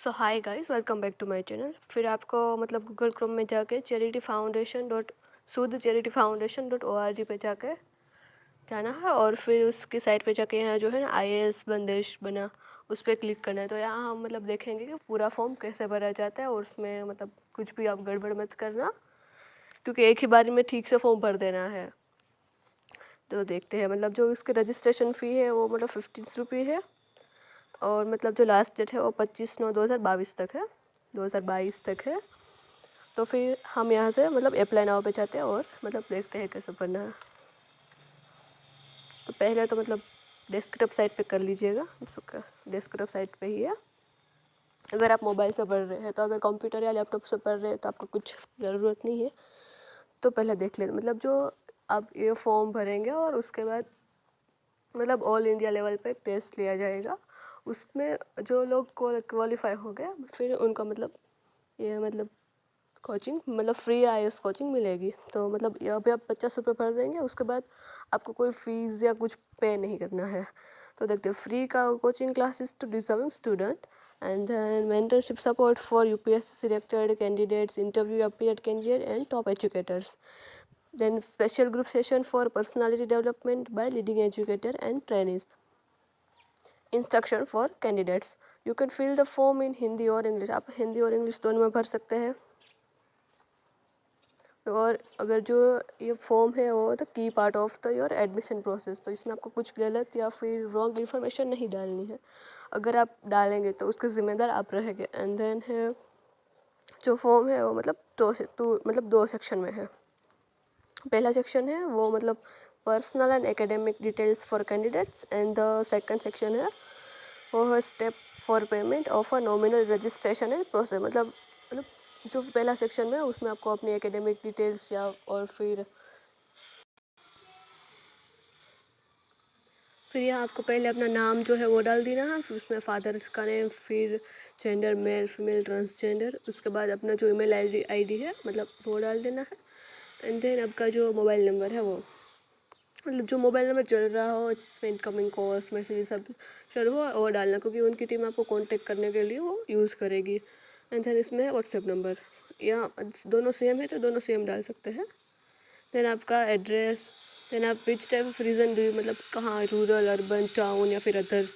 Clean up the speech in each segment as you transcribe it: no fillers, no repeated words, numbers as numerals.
So hi guys, welcome back to my channel. फिर आपको मतलब गूगल क्रोम में जाके charityfoundation.sood.charityfoundation.org पे जाके जाना है और फिर उसकी साइट पे जाके यहाँ जो है ना IAS बंदिश बना उस पर क्लिक करना है। तो यहाँ हम मतलब देखेंगे कि पूरा फॉर्म कैसे भरा जाता है और उसमें मतलब कुछ भी आप गड़बड़ मत करना, क्योंकि एक ही बार में ठीक से फॉर्म भर देना है। तो देखते हैं मतलब जो इसकी रजिस्ट्रेशन फ़ी है वो मतलब 15 रुपये है और मतलब जो लास्ट डेट है वो 25/9/2022 तक है, 2022 तक है। तो फिर हम यहाँ से मतलब अप्लाई नाउ पे जाते हैं और मतलब देखते हैं कैसे भरना है। तो पहले तो मतलब डेस्कटॉप साइट पे कर लीजिएगा, डेस्कटॉप साइट पे ही है। अगर आप मोबाइल से पढ़ रहे हैं तो, अगर कंप्यूटर या लैपटॉप से पढ़ रहे हैं तो आपको कुछ ज़रूरत नहीं है। तो पहले देख लेते मतलब जो आप ये फॉर्म भरेंगे और उसके बाद मतलब ऑल इंडिया लेवल पे टेस्ट लिया जाएगा। उसमें जो लोग क्वालिफाई हो गए फिर उनका मतलब ये मतलब कोचिंग मतलब फ्री IAS कोचिंग मिलेगी। तो मतलब ये अभी आप 50 रुपये भर देंगे, उसके बाद आपको कोई फीस या कुछ पे नहीं करना है। तो देखते हैं फ्री का coaching classes to deserving student and then mentorship support for UPSC selected candidates, interview appeared candidate and top educators, then special group session for personality development by leading educator and trainees, instruction for candidates. You can fill the form in Hindi और English, आप हिंदी और English दोनों में भर सकते हैं। और अगर जो ये फॉर्म है वो the key part of the your admission process, तो इसमें आपको कुछ गलत या फिर रॉन्ग इन्फॉर्मेशन नहीं डालनी है। अगर आप डालेंगे तो उसके ज़िम्मेदार आप रहेंगे। एंड देन है जो फॉर्म है वो मतलब दो सेक्शन में है। पहला सेक्शन है वो मतलब personal and academic details for candidates and the second section है वो है step for payment of a nominal registration and process. मतलब जो पहला सेक्शन में उसमें आपको अपनी एकेडमिक डिटेल्स या और फिर यहाँ आपको पहले अपना नाम जो है वो डाल देना है, फिर उसमें फादर का नेम, फिर जेंडर मेल फीमेल ट्रांसजेंडर, उसके बाद अपना जो ईमेल आईडी है मतलब वो डाल देना है। एंड देन आपका जो मोबाइल नंबर है वो मतलब जो मोबाइल नंबर चल रहा हो जिसमें इनकमिंग कॉल्स मैसेज सब चल हो वो डालना, क्योंकि उनकी टीम आपको कांटेक्ट करने के लिए वो यूज़ करेगी। एंड देन इसमें व्हाट्सएप नंबर, या दोनों सेम है तो दोनों सेम डाल सकते हैं। देन आपका एड्रेस, देन आप which type of reason do मतलब कहाँ, रूरल अर्बन टाउन या फिर अदर्स,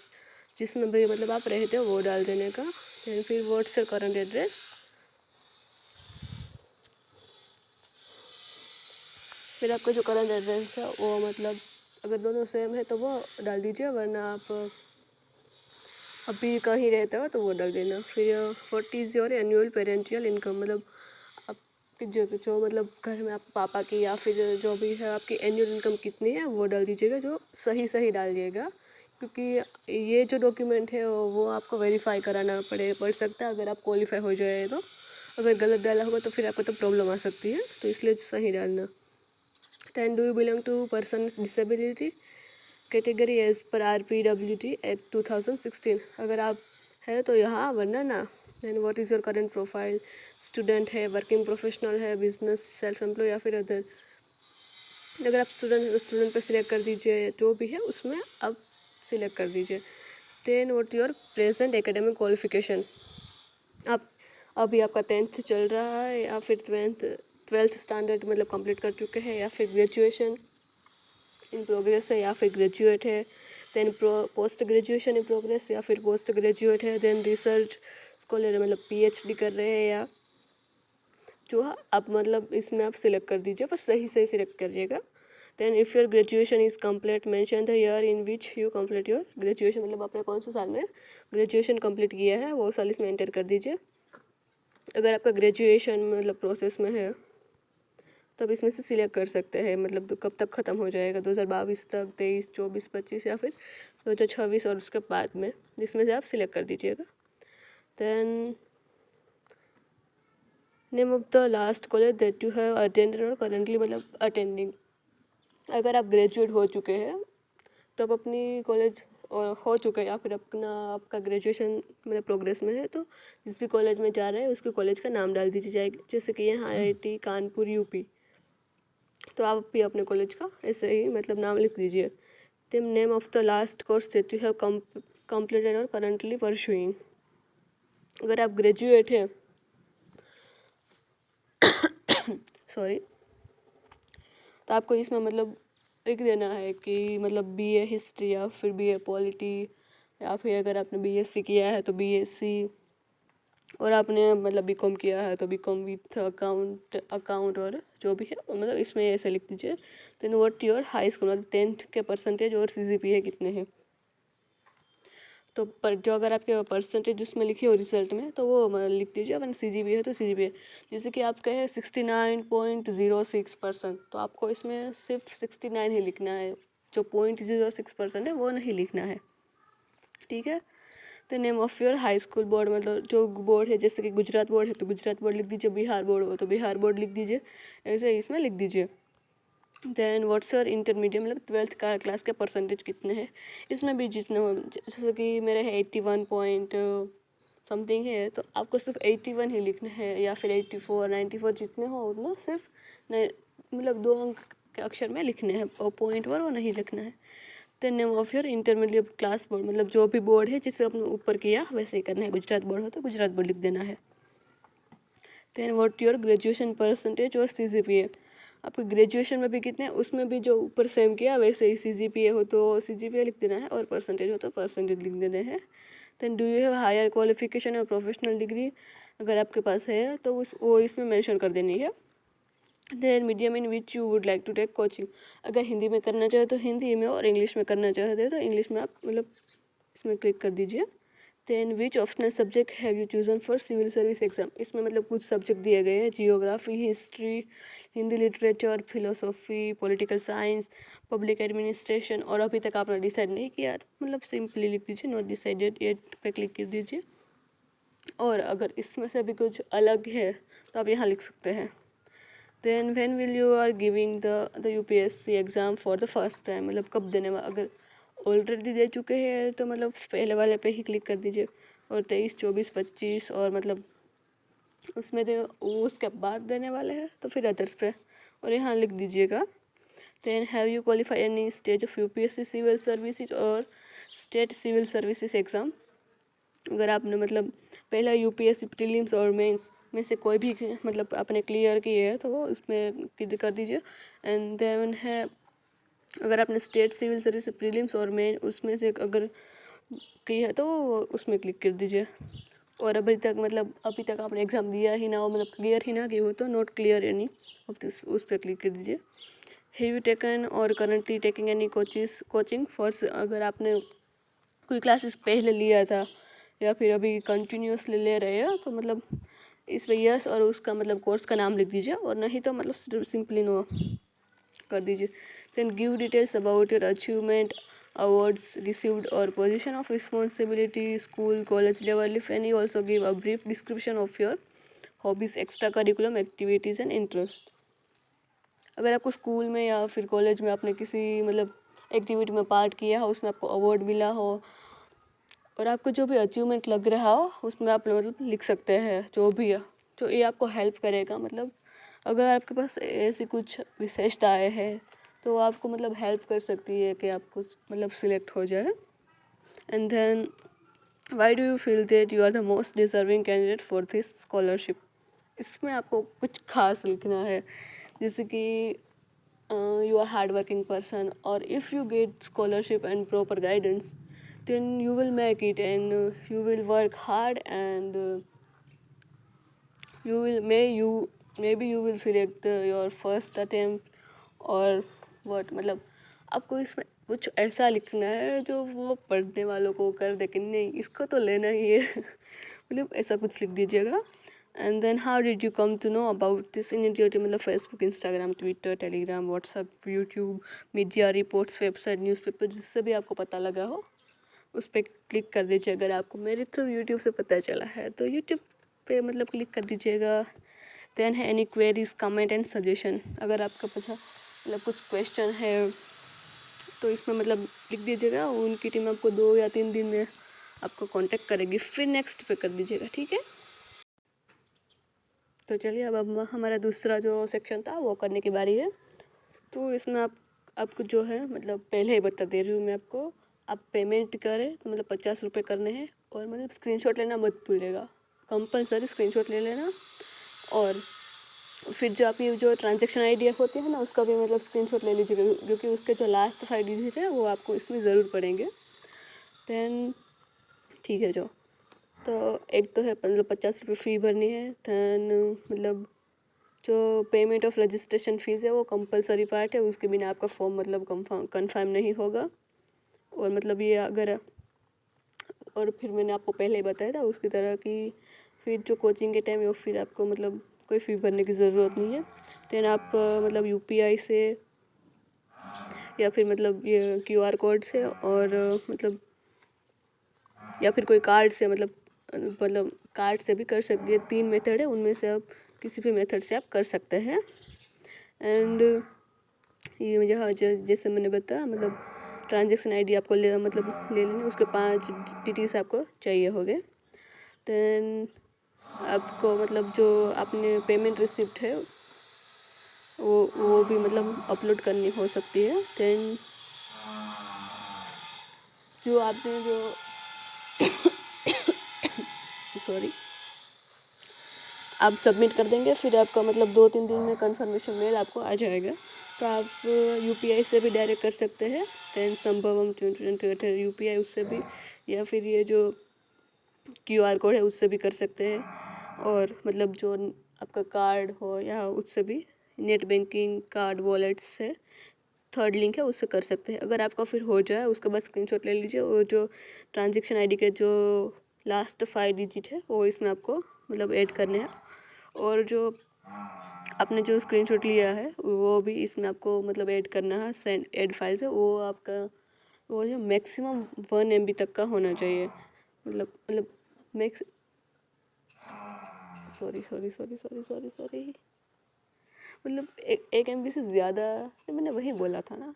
जिसमें भी मतलब आप रहते हो वो डाल देने का। देन फिर व्हाट्स योर करंट एड्रेस, फिर आपका जो करंट एड्रेस है वो मतलब अगर दोनों सेम है तो वो डाल दीजिए, वरना आप अभी कहीं रहते हो तो वो डाल देना। फिर what is your annual parental income, मतलब आपकी जो मतलब घर में आप पापा की या फिर जो भी है आपकी एनुअल इनकम कितनी है वो डाल दीजिएगा, जो सही डालिएगा, क्योंकि ये जो डॉक्यूमेंट है वो आपको वेरीफाई कराना पड़ सकता है अगर आप क्वालिफाई हो जाए तो। अगर गलत डाला होगा तो फिर आपको तो प्रॉब्लम आ सकती है, तो इसलिए सही डालना। Then do you belong to person disability category as per RPWD act 2016, अगर आप है तो यहाँ, वरना ना। Then what is your current profile, student है, वर्किंग प्रोफेशनल है, बिजनेस, सेल्फ एम्प्लॉय या फिर अदर। अगर आप स्टूडेंट है तो स्टूडेंट पर सिलेक्ट कर दीजिए, जो भी है उसमें आप सिलेक्ट कर दीजिए। Then what your present academic qualification, आप अभी आपका 10th चल रहा है या फिर 12th स्टैंडर्ड मतलब कंप्लीट कर चुके हैं, या फिर ग्रेजुएशन इन प्रोग्रेस है या फिर ग्रेजुएट है। Then post graduation in progress या फिर पोस्ट ग्रेजुएट है। देन रिसर्च स्कॉलर मतलब PhD कर रहे हैं, या जो आप मतलब इसमें आप सिलेक्ट कर दीजिए, पर सही सिलेक्ट करिएगा। Then if your graduation is complete mention the year in which you complete your graduation, मतलब आपने कौन से साल में ग्रेजुएशन कंप्लीट किया है वो साल इसमें एंटर कर दीजिए। अगर आपका ग्रेजुएशन मतलब प्रोसेस में है तब इसमें से सिलेक्ट कर सकते हैं, मतलब तो कब तक ख़त्म हो जाएगा, 2022 तक, 23, 24, 25 या फिर 2026 और उसके बाद में, जिसमें से आप सिलेक्ट कर दीजिएगा। Then name of the last college that you have attended और करेंटली मतलब अटेंडिंग, अगर आप ग्रेजुएट हो चुके हैं तो आप अपनी कॉलेज और हो चुका है या फिर आपका ग्रेजुएशन मतलब प्रोग्रेस में है तो जिस भी कॉलेज में जा रहे हैं उसके कॉलेज का नाम डाल दीजिए जाएगी, जैसे कि यहाँ IIT कानपुर UP, तो आप भी अपने कॉलेज का ऐसे ही मतलब नाम लिख दीजिए। Then name of the last course that you have completed और करंटली परस्यूइंग, अगर आप ग्रेजुएट हैं सॉरी, तो आपको इसमें मतलब लिख देना है कि मतलब बीए हिस्ट्री या फिर बीए पॉलिटी, या फिर अगर आपने बीएससी किया है तो बीएससी, और आपने मतलब बीकॉम किया है तो बीकॉम विथ अकाउंट और जो भी है मतलब इसमें ऐसे लिख दीजिए। Then what your high school मतलब 10th के परसेंटेज और सीजीपीए कितने हैं। तो पर जो अगर आपके परसेंटेज उसमें लिखे हो रिजल्ट में तो वो लिख दीजिए, अपन सीजीपीए है तो सीजीपीए। जैसे कि आपका है 69.06%, तो आपको इसमें सिर्फ 69 ही लिखना है, जो 0.06% है वो नहीं लिखना है, ठीक है। The name of your high school board मतलब जो बोर्ड है, जैसे कि गुजरात बोर्ड है तो गुजरात बोर्ड लिख दीजिए, बिहार बोर्ड हो तो बिहार बोर्ड लिख दीजिए, ऐसे इसमें लिख दीजिए। देन व्हाट्स योर इंटरमीडिएट मतलब 12th का क्लास के परसेंटेज कितने हैं, इसमें भी जितने हो, जैसे कि मेरे है 81 पॉइंट समथिंग है तो आपको सिर्फ 81 ही लिखना है, या फिर 84 94 जितने हो उतना सिर्फ मतलब 2 अंक के अक्षर में लिखने हैं, और पॉइंट वो नहीं लिखना है। The name of your intermediate class board मतलब जो भी बोर्ड है जिससे आपने ऊपर किया वैसे ही करना है, गुजरात बोर्ड हो तो गुजरात बोर्ड लिख देना है। Then what your graduation percentage और सीजीपीए, आपको ग्रेजुएशन में भी कितने हैं उसमें भी जो ऊपर सेम किया वैसे ही सीजीपीए हो तो सीजीपीए लिख देना है, और परसेंटेज हो तो परसेंटेज लिख देने हैं। Then do you have higher qualification और प्रोफेशनल डिग्री, अगर आपके पास है तो वो इसमें मेंशन कर देनी है। Then medium in which you would like to take coaching, अगर हिंदी में करना चाहे तो हिंदी में, और इंग्लिश में करना चाहते हैं तो इंग्लिश में आप मतलब इसमें क्लिक कर दीजिए। Then which optional subject have you chosen for civil service exam, इसमें मतलब कुछ सब्जेक्ट दिए गए हैं, geography, history, Hindi literature, philosophy, political science, public administration, और अभी तक आपने डिसाइड नहीं किया तो मतलब सिंपली लिख दीजिए नॉट डिसाइडेड येट पे क्लिक कर दीजिए। और अगर इसमें से भी कुछ अलग है तो आप यहाँ लिख सकते हैं। Then when will you are giving the UPSC exam for the first time, मतलब कब देने वाला, अगर ऑलरेडी दे चुके हैं तो मतलब पहले वाले पे ही क्लिक कर दीजिए, और 23 24 25 और मतलब उसमें दे उसके बाद देने वाले हैं तो फिर अदर्स पे, और यहाँ लिख दीजिएगा। Then have you qualify any stage of UPSC civil services और स्टेट सिविल सर्विसेज एग्ज़ाम, अगर आपने मतलब पहला यूपीएससी प्रीलिम्स और मेंस में से कोई भी मतलब आपने क्लियर किए है तो वो उसमें क्लिक कर दीजिए। एंड देन है अगर आपने स्टेट सिविल सर्विस प्रीलिम्स और मेन उसमें से अगर की है तो उसमें क्लिक कर दीजिए। और अभी तक आपने एग्ज़ाम दिया ही ना हो मतलब क्लियर ही ना की हो तो नॉट क्लियर एनी, अब तो उस पर क्लिक कर दीजिए। हैव यू टेकन और currently taking any coaching for, अगर आपने कोई क्लासेस पहले लिया था या फिर अभी कंटिन्यूसली ले रहे हो तो मतलब इस पर यस और उसका मतलब कोर्स का नाम लिख दीजिए, और नहीं तो मतलब सिंपली नो कर दीजिए। Then give details about your achievement, awards received और position of responsibility school college level if any, also give a brief description of your hobbies extra curriculum activities and interest, अगर आपको school में या फिर college में आपने किसी मतलब एक्टिविटी में पार्ट किया हो उसमें आपको अवार्ड मिला हो और आपको जो भी अचीवमेंट लग रहा हो उसमें आप मतलब लिख सकते हैं, जो भी है जो ये आपको हेल्प करेगा। मतलब अगर आपके पास ऐसी कुछ विशेषताएं हैं तो आपको मतलब हेल्प कर सकती है कि आपको मतलब सिलेक्ट हो जाए। And then why do you feel that you are the most deserving candidate for this scholarship, इसमें आपको कुछ खास लिखना है, जैसे कि you are hardworking person, or if you get scholarship and proper guidance then you will make it, and you will work hard, and you will maybe you will select your first attempt or what, मतलब आपको इसमें कुछ ऐसा लिखना है जो वो पढ़ने वालों को कर दे कि नहीं इसको तो लेना ही है मतलब ऐसा कुछ लिख दीजिएगा। And then how did you come to know about this initiative, मतलब Facebook, Instagram, Twitter, Telegram, WhatsApp, YouTube, media reports, website, newspaper, जिससे भी आपको पता लगा हो उस पर क्लिक कर दीजिए। अगर आपको मेरे थ्रू यूट्यूब से पता चला है तो यूट्यूब पे मतलब क्लिक कर दीजिएगा। देन है any queries comment and suggestion, अगर आपका पता मतलब कुछ क्वेश्चन है तो इसमें मतलब लिख दीजिएगा, उनकी टीम आपको 2 या 3 दिन में आपको कांटेक्ट करेगी, फिर नेक्स्ट पे कर दीजिएगा, ठीक है। तो चलिए अब हमारा दूसरा जो सेक्शन था वो करने की बारी है। तो इसमें आपको जो है मतलब पहले ही बता दे रही हूँ मैं आपको, आप पेमेंट करें तो मतलब 50 रुपये करने हैं, और मतलब स्क्रीनशॉट लेना मत भूलिएगा, कंपलसरी स्क्रीनशॉट ले लेना। और फिर जो आपकी जो ट्रांजैक्शन आईडी होती है ना, उसका भी मतलब स्क्रीनशॉट ले लीजिएगा, क्योंकि उसके जो लास्ट 5 डिजिट है वो आपको इसमें ज़रूर पड़ेंगे। दैन ठीक है जो, तो एक तो है मतलब 50 रुपये फ़ी भरनी है। दैन मतलब जो पेमेंट ऑफ रजिस्ट्रेशन फ़ीस है वो कंपलसरी पार्ट है, उसके बिना आपका फॉर्म मतलब कंफर्म नहीं होगा। और मतलब ये अगर, और फिर मैंने आपको पहले ही बताया था उसकी तरह कि फिर जो कोचिंग के टाइम है वो फिर आपको मतलब कोई फ़ी भरने की ज़रूरत नहीं है। दैन आप मतलब यूपीआई से या फिर मतलब ये क्यूआर कोड से और मतलब या फिर कोई कार्ड से मतलब कार्ड से भी कर सकते हैं। 3 मेथड है, उनमें से आप किसी भी मेथड से आप कर सकते हैं। एंड ये यहाँ जैसे मैंने बताया मतलब ट्रांजैक्शन आईडी आपको ले लेनी, उसके 5 डिटेल्स आपको चाहिए होंगे। दैन आपको मतलब जो आपने पेमेंट रिसिप्ट है वो भी मतलब अपलोड करनी हो सकती है। दैन जो आपने जो सॉरी आप सबमिट कर देंगे, फिर आपका मतलब 2-3 दिन में कंफर्मेशन मेल आपको आ जाएगा। तो आप यूपीआई से भी डायरेक्ट कर सकते हैं। दैन संभवम 2020 यूपीआई उससे भी, या फिर ये जो क्यूआर कोड है उससे भी कर सकते हैं। और मतलब जो आपका कार्ड हो या उससे भी, नेट बैंकिंग, कार्ड, वॉलेट से थर्ड लिंक है उससे कर सकते हैं। अगर आपका फिर हो जाए उसके बाद स्क्रीनशॉट ले लीजिए, और जो ट्रांजैक्शन आईडी के जो लास्ट 5 डिजिट है वो इसमें आपको मतलब ऐड करने हैं। और जो आपने जो स्क्रीनशॉट लिया है वो भी इसमें आपको मतलब ऐड करना है। सेंड ऐड फाइल्स है वो आपका, वो जो मैक्सिमम 1 MB तक का होना चाहिए। मतलब मैक्स सॉरी मतलब 1 MB से ज़्यादा, मैंने वही बोला था ना,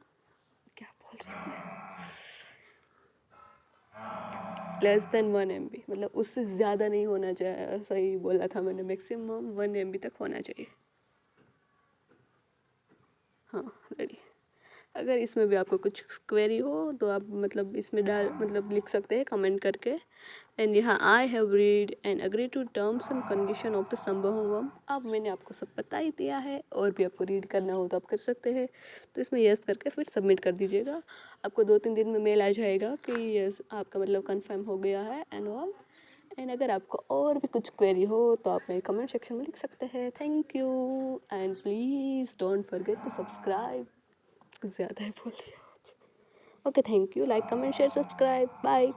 क्या बोल रही हूँ मैं, लेस देन 1 MB, मतलब उससे ज़्यादा नहीं होना चाहिए। सही बोला था मैंने, मैक्सिमम 1 MB तक होना चाहिए। हाँ रेडी। अगर इसमें भी आपको कुछ क्वेरी हो तो आप मतलब इसमें लिख सकते हैं कमेंट करके। एंड यहाँ I have read and agree to terms and condition of the Sambhavam. अब मैंने आपको सब बता ही दिया है, और भी आपको रीड करना हो तो आप कर सकते हैं। तो इसमें यस करके फिर सबमिट कर दीजिएगा। आपको 2-3 दिन में मेल आ जाएगा कि यस आपका मतलब कन्फर्म हो गया है एंड ऑल। एंड अगर आपको और भी कुछ क्वेरी हो तो आप मेरे कमेंट सेक्शन में लिख सकते हैं। Thank you and please don't forget to subscribe. ज़्यादा ही बोल दिया। Okay, thank you. Like, comment, share, subscribe. Bye.